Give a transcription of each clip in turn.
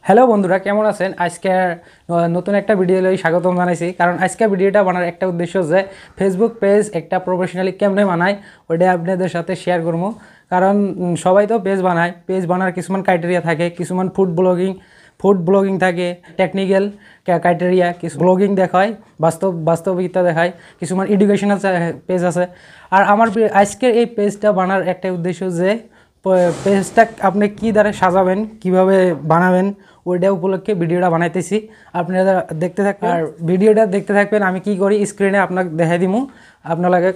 Hello বন্ধুরা, কেমন আছেন? আজকে নতুন একটা ভিডিও লই স্বাগতম জানাইছি। কারণ আজকে ভিডিওটা বানার একটা উদ্দেশ্য যে ফেসবুক পেজ একটা প্রফেশনালি কেমনে বানায় ওইটা আপনাদের সাথে শেয়ার করবো। কারণ সবাই তো পেজ বানায়, পেজ বানার কিছুমান ক্রাইটেরিয়া থাকে, কিছুমান ফুড ব্লগিং থাকে, টেকনিক্যাল ক্রাইটেরিয়া, কিছু ব্লগিং দেখায়, বাস্তবিকতা দেখায়, কিছুমান এডুকেশনাল পেজ আছে। আর আমার আজকের এই পেজটা বানার একটা উদ্দেশ্য যে পেজটা আপনি কী দ্বারা সাজাবেন, কিভাবে বানাবেন, ওইটা উপলক্ষে ভিডিওটা বানাইতেছি। আপনারা দেখতে থাকবেন আর ভিডিওটা দেখতে থাকবেন। আমি কি করি স্ক্রিনে আপনাকে দেখাই দিমু, আপনাকে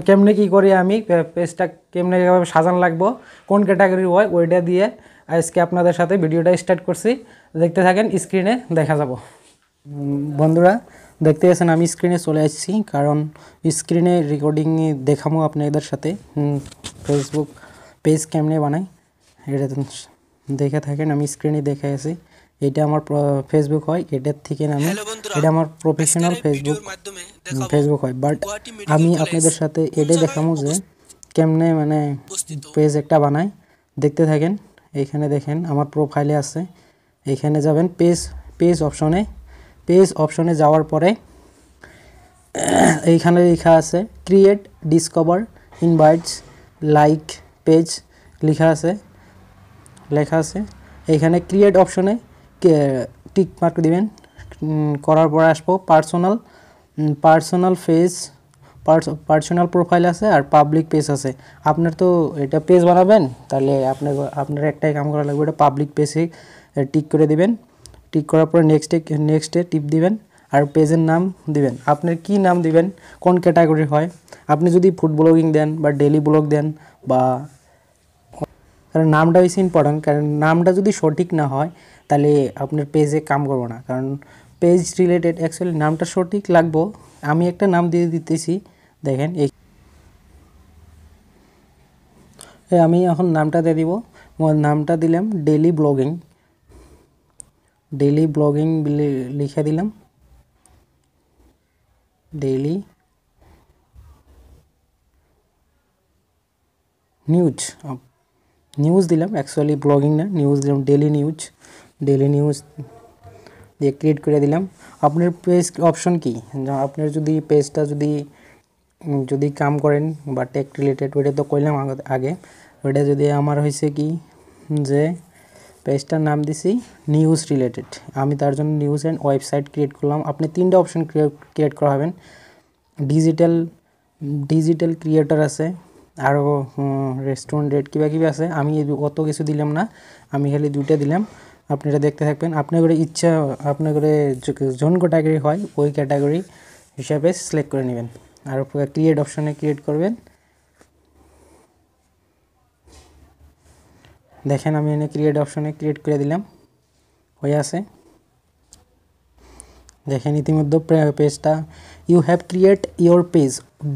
কেমনে কি করি, আমি পেজটা কেমনে সাজানো লাগবো, কোন ক্যাটাগরি হয়, ওইটা দিয়ে আজকে আপনাদের সাথে ভিডিওটা স্টার্ট করছি। দেখতে থাকেন, স্ক্রিনে দেখা যাব। বন্ধুরা দেখতে পাচ্ছেন আমি স্ক্রিনে চলে আসছি, কারণ স্ক্রিনে রেকর্ডিং দেখাবো আপনাদের সাথে ফেসবুক পেজ কেমনে বানাই। এটা দেখে থাকেন, আমি স্ক্রিনে দেখে আছি। এটা আমার ফেসবুক হয়, এটার থেকে আমি এটা আমার প্রফেশনাল ফেসবুক হয়। বাট আমি আপনাদের সাথে এটাই দেখাবো যে কেমনে মানে পেজ একটা বানাই। দেখতে থাকেন। এইখানে দেখেন আমার প্রোফাইলে আছে, এইখানে যাবেন পেজ অপশনে যাওয়ার পরে এইখানে লেখা আছে create, discover, invites, like page লেখা আছে। এইখানে ক্রিয়েট অপশনে টিক মার্ক দিবেন। করার পরে আসবো পার্সোনাল প্রোফাইল আছে আর পাবলিক পেজ আছে। আপনার তো এটা পেজ বানাবেন, তাহলে আপনার একটাই কাম করা লাগবে, এটা পাবলিক পেজে টিক করে দিবেন। টিক করার পরে নেক্সটে টিপ দিবেন আর পেজের নাম দিবেন। আপনার কি নাম দিবেন, কোন ক্যাটাগরি হয়। আপনি যদি ফুড ব্লগিং দেন বা ডেলি ব্লগ দেন, বা কারণ নামটা বেশি ইম্পর্ট্যান্ট, কারণ নামটা যদি সঠিক না হয় তাহলে আপনার পেজে কাম করবো না। কারণ পেজ রিলেটেড অ্যাকচুয়ালি নামটা সঠিক লাগবো। আমি একটা নাম দিয়ে দিতেছি, দেখেন আমি এখন নামটা দিয়ে দিব। নামটা দিলাম ডেলি ব্লগিং লিখে দিলাম, ডেইলি নিউজ দিলাম। অ্যাকচুয়ালি ব্লগিং না, নিউজ দিলাম, ডেলি নিউজ দিয়ে ক্রিয়েট করে দিলাম। আপনার পেজ অপশন কি, আপনার যদি পেজটা যদি কাম করেন বা টেক রিলেটেড, ওইটা তো কইলাম আগে। ওইটা যদি আমার হয়েছে কি যে পেজটার নাম দিছি নিউজ রিলেটেড, আমি তার জন্য নিউজ অ্যান্ড ওয়েবসাইট ক্রিয়েট করলাম। আপনি তিনটা অপশন ক্রিয়েট করা হবেন। ডিজিটাল ক্রিয়েটর আছে, আরও রেস্টুরেন্ট রেট কিবা আছে। আমি অত কিছু দিলাম না, আমি খালি দুইটা দিলাম। আপনারা দেখতে থাকবেন। আপনার ইচ্ছা, আপনার জন ক্যাটাগরি হয় ওই ক্যাটাগরি হিসাবে সিলেক্ট করে নেবেন আর ক্রিয়েট অপশনে ক্রিয়েট করবেন। দেখেন আমি এনে ক্রিয়েট অপশনে ক্রিয়েট করে দিলাম, হয়ে আছে। দেখেন ইতিমধ্যে পেজটা you have create your page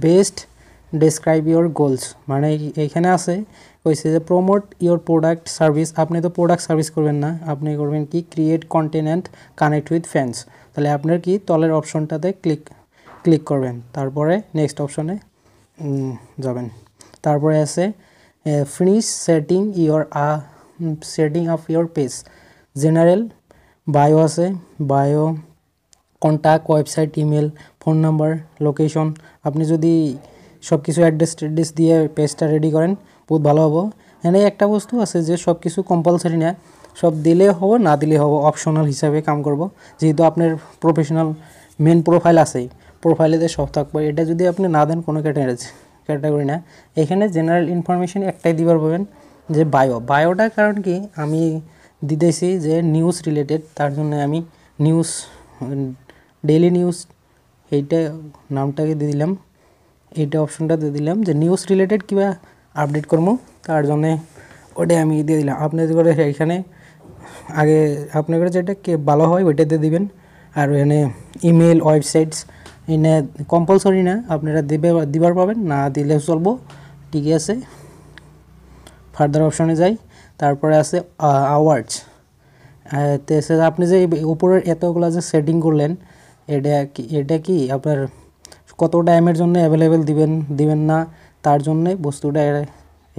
best describe your goals, মানে এইখানে আছে কইছে যে প্রমোট ইয়োর প্রোডাক্ট সার্ভিস। আপনি তো প্রোডাক্ট সার্ভিস করবেন না, আপনি করবেন কি create content and connect with fans. তাহলে আপনার কি তলের অপশনটাতে ক্লিক করবেন, তারপরে নেক্সট অপশনে যাবেন। তারপরে আছে finish setting of your page. General bio আছে, bio, contact, website, email, phone number, location. আপনি যদি সব কিছু অ্যাড্রেস দিয়ে পেজটা রেডি করেন বহুত ভালো হবো। এখানে একটা বস্তু আছে যে সব কিছু কম্পালসারি না, সব দিলে হবো না দিলে হবো, অপশনাল হিসাবে কাম করব। যেহেতু আপনার প্রফেশনাল মেন প্রোফাইল আছেই, প্রোফাইলেতে সব থাকবে। এটা যদি আপনি না দেন কোনো ক্যাটাগরি না। এখানে জেনারেল ইনফরমেশন একটাই দিবার পাবেন যে বায়োটা, কারণ কি আমি দিতেছি যে নিউজ রিলেটেড, তার জন্য আমি নিউজ ডেইলি নিউজ এইটা নামটাকে দিয়ে দিলাম, এইটা অপশনটা দিয়ে দিলাম যে নিউজ রিলেটেড কিবা আপডেট করবো, তার জন্যে ওটাই আমি দিয়ে দিলাম। আপনাদের করে এখানে আগে আপনার করে যেটা ভালো হয় ওইটা দিয়ে দিবেন। আর এখানে ইমেল, ওয়েবসাইটস এনে কম্পালসরি না, আপনারা দিবার পাবেন, না দিলেও চলবো, ঠিক আছে। ফার্দার অপশনে যাই, তারপরে আছে আওয়ার্ডস। আপনি যে উপরের এতগুলো যে সেটিং করলেন, এটা কি আপনার কত টাইমের জন্য অ্যাভেলেবেল দিবেন না, তার জন্যে বস্তুটা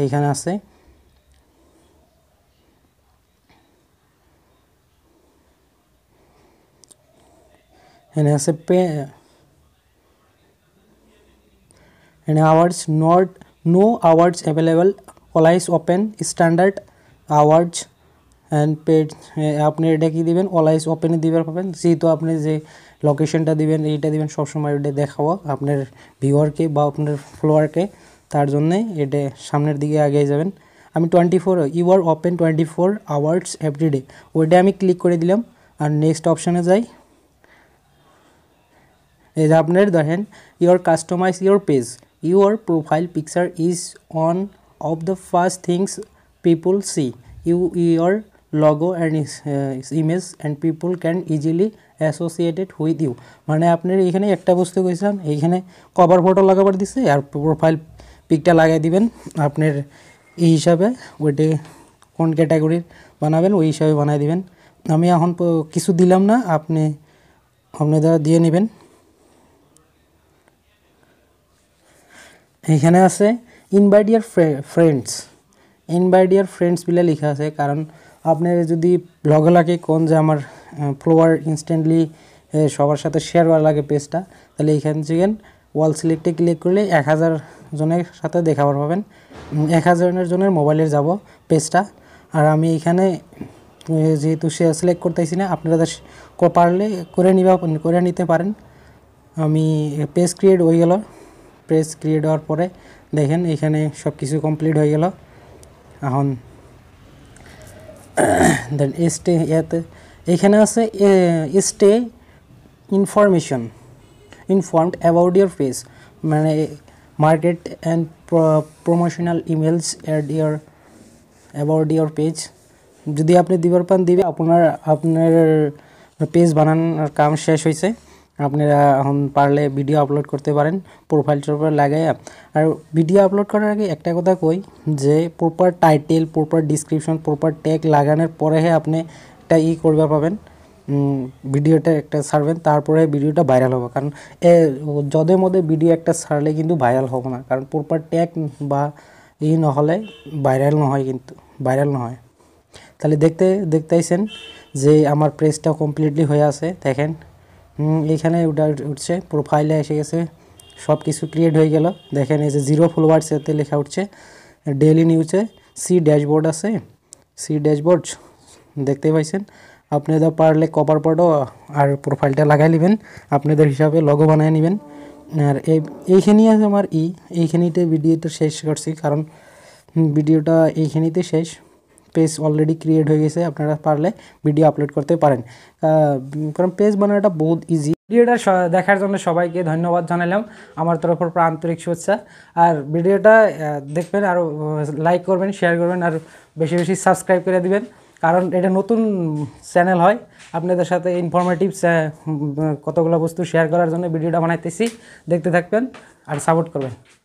এইখানে আছে। এখানে আছে এখানে hours not no hours available always open standard hours and paid আপনি এটা কি দিবেন অলওয়েজ ওপেনে দিবার পাবেন যেহেতু আপনি যে লোকেশনটা দিবেন এইটা দিবেন সবসময় এটা দেখাবো আপনার ভিউয়ারকে বা আপনার ফলোয়ারকে তার জন্যে এটা সামনের দিকে এগিয়ে যাবেন আমি 24 you are open 24 hours every day ওইটা আমি ক্লিক করে দিলাম আর নেক্সট অপশানে যাই এই যে আপনার দেখেন your customise your page your profile picture is on of the first things people see your logo and image and people can easily associate it with you মানে আপনার এখানে একটা বস্তু কইছেন এইখানে কভার ফটো লাগাবার দিছে আর প্রোফাইল পিকটা লাগাই দিবেন আপনার এই হিসাবে ওইটা কোন ক্যাটাগরির বানাবেন ওই হিসাবে বানাই দিবেন আমি এখন কিছু দিলাম না আপনি আপনারা দিয়ে নেবেন এখানে আছে ইনভাইট ইয়ার ফ্রেন্ডস বলে লেখা আছে কারণ আপনি যদি লগে লাগে কোন যে আমার ফলোয়ার ইনস্ট্যান্টলি সবার সাথে শেয়ার করা লাগে পেজটা তাহলে এইখান থেকে ওয়াল সিলেক্টে ক্লিক করলে 1000 জনের সাথে দেখাবার পাবেন 1000 জনের মোবাইলে যাব পেজটা আর আমি এখানে যেহেতু সিলেক্ট করতেছি না আপনারা পারলে করে নিতে পারেন আমি পেজ ক্রিয়েট হয়ে গেল পেজ ক্রিয়েট হওয়ার পরে দেখেন এখানে সব কিছু কমপ্লিট হয়ে গেল এখন দেন স্টে ইয়াতে এখানে আছে stay informed about your page মানে market and promotional emails about your page যদি আপনি দিবার পান দিবে আপনার পেজ বানানোর কাম শেষ হয়েছে আপনারা এখন পারলে ভিডিও আপলোড করতে পারেন প্রোফাইল লাগাই আর ভিডিও আপলোড করার আগে একটা কথা কই যে proper title proper description proper tag লাগানোর পরে আপনি একটা করবে পাবেন ভিডিওটা একটা ছাড়বেন তারপরে ভিডিওটা ভাইরাল হবে কারণ যদের মধ্যে ভিডিও একটা ছাড়লে কিন্তু ভাইরাল হবে না কারণ প্রপার ট্যাগ বা নহলে ভাইরাল নহয় তাহলে দেখতেইছেন যে আমার পেজটা কমপ্লিটলি হয়ে আছে দেখেন এইখানে উঠছে প্রোফাইলে এসে গেছে সব কিছু ক্রিয়েট হয়ে গেল দেখেন এই যে 0 ফলোয়ার্স এতে লেখা উঠছে ডেইলি নিউজে সি ড্যাশবোর্ড আছে সি ড্যাশবোর্ড দেখতে পাইছেন আপনারা পারলে কভার ফটো আর প্রোফাইলটা লাগাই নেবেন আপনাদের হিসাবে লোগো বানিয়ে নেবেন আর এইখানেই আছে আমার এইখানেতে ভিডিওটা শেষ করছি কারণ ভিডিওটা এইখানেতে শেষ পেজ অলরেডি ক্রিয়েট হয়ে গেছে আপনারা পারলে ভিডিও আপলোড করতে পারেন কারণ পেজ বানানোটা বহুত ইজি ভিডিওটা দেখার জন্য সবাইকে ধন্যবাদ জানালাম আমার তরফের আন্তরিক শুভেচ্ছা আর ভিডিওটা দেখবেন আর লাইক করবেন শেয়ার করবেন আর বেশি বেশি সাবস্ক্রাইব করে দিবেন কারণ এটা নতুন চ্যানেল হয় আপনাদের সাথে ইনফরমেটিভ কতগুলো বস্তু শেয়ার করার জন্য ভিডিওটা বানাইতেছি দেখতে থাকবেন আর সাপোর্ট করবেন